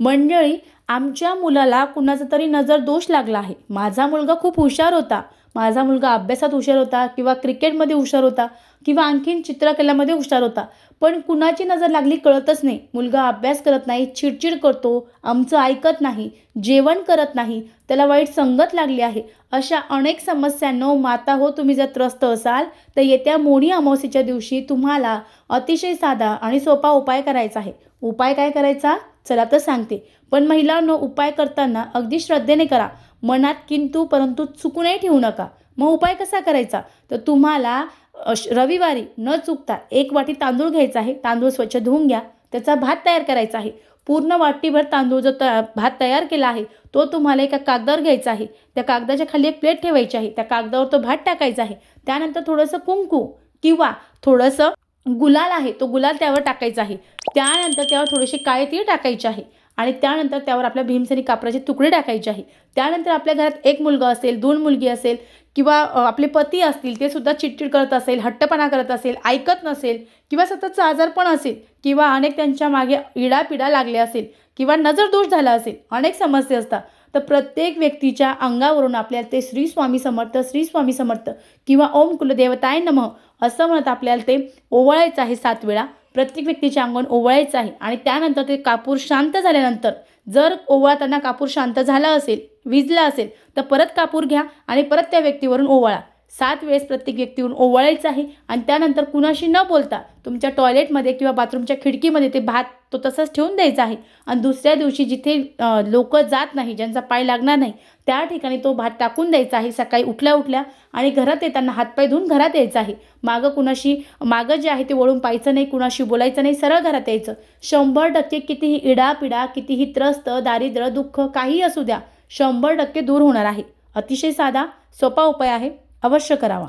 मंडळी, आमच्या मुलाला कुणाचा तरी नजर दोष लागला आहे. माझा मुलगा खूप हुशार होता, माझा मुलगा अभ्यासात हुशार होता किंवा क्रिकेटमध्ये हुशार होता किंवा आणखीन चित्रकलेमध्ये हुशार होता, पण कुणाची नजर लागली कळतच नाही. मुलगा अभ्यास करत नाही, चिडचिड करतो, आमचं ऐकत नाही, जेवण करत नाही, त्याला वाईट संगत लागली आहे. अशा अनेक समस्यांनो माता हो तुम्ही जर त्रस्त असाल तर येत्या मोनी अमावस्येच्या दिवशी तुम्हाला अतिशय साधा आणि सोपा उपाय करायचा आहे. उपाय काय करायचा चला तर सांगते. पण महिलांनो, उपाय करताना अगदी श्रद्धेने करा, मनात किंतु परंतु चुकूनही ठेवू नका. मग उपाय कसा करायचा तर तुम्हाला रविवारी न चुकता 1 वाटी तांदूळ घ्यायचा आहे. तांदूळ स्वच्छ धुवून घ्या, त्याचा भात तयार करायचा आहे. पूर्ण वाटीभर तांदूळ जो भात तयार केला आहे तो तुम्हाला एका कागदावर घ्यायचा आहे. त्या कागदाच्या खाली एक प्लेट ठेवायची आहे, त्या कागदावर तो भात टाकायचा आहे. त्यानंतर थोडंसं कुंकू किंवा थोडंसं गुलाल आहे तो गुलाल त्यावर टाकायचा आहे. त्यानंतर त्यावर थोडेसे काळे तीळ टाकायचे आहे आणि त्यानंतर त्यावर आपल्या भीमसेनी कापडाचे तुकडे टाकायचे आहे. त्यानंतर आपल्या घरात 1 मुलगा असेल, 2 मुलगी असेल किंवा आपले पती असतील, ते सुद्धा चिडचिड करत असेल, हट्टपणा करत असेल, ऐकत नसेल किंवा सततचा आजारपण असेल किंवा अनेक त्यांच्या मागे इडापिडा लागल्या असेल किंवा नजरदोष झाला असेल, अनेक समस्या असतात. तर प्रत्येक व्यक्तीच्या अंगावरून आपल्याला ते श्री स्वामी समर्थ, श्री स्वामी समर्थ किंवा ओम कुलदेवताय नमः असं म्हणत आपल्याला ते ओवाळायचं आहे 7 वेळा. प्रत्येक व्यक्तीच्या अंगावर ओवाळायचं आहे आणि त्यानंतर ते कापूर शांत झाल्यानंतर जर ओवाळताना कापूर शांत झाला असेल, विझला असेल तर परत कापूर घ्या आणि परत त्या व्यक्तीवरून ओवाळा. 7 वेळेस प्रत्येक व्यक्तीवरून ओवाळायचं आहे आणि त्यानंतर कुणाशी न बोलता तुमच्या टॉयलेटमध्ये किंवा बाथरूमच्या खिडकीमध्ये ते भात तो तसंच ठेवून द्यायचा आहे आणि दुसऱ्या दिवशी जिथे लोक जात नाही, ज्यांचा पाय लागणार नाही, त्या ठिकाणी तो भात टाकून द्यायचा आहे सकाळी उठल्या उठल्या आणि घरात येताना हातपाय धुवून घरात यायचं आहे. मागं जे आहे ते वळून पाहायचं नाही, कुणाशी बोलायचं नाही, सरळ घरात यायचं. 100% कितीही इडापिडा, कितीही त्रस्त, दारिद्र्य, दुःख काहीही असू द्या, 100% दूर होणार आहे. अतिशय साधा सोपा उपाय आहे, अवश्य करावा.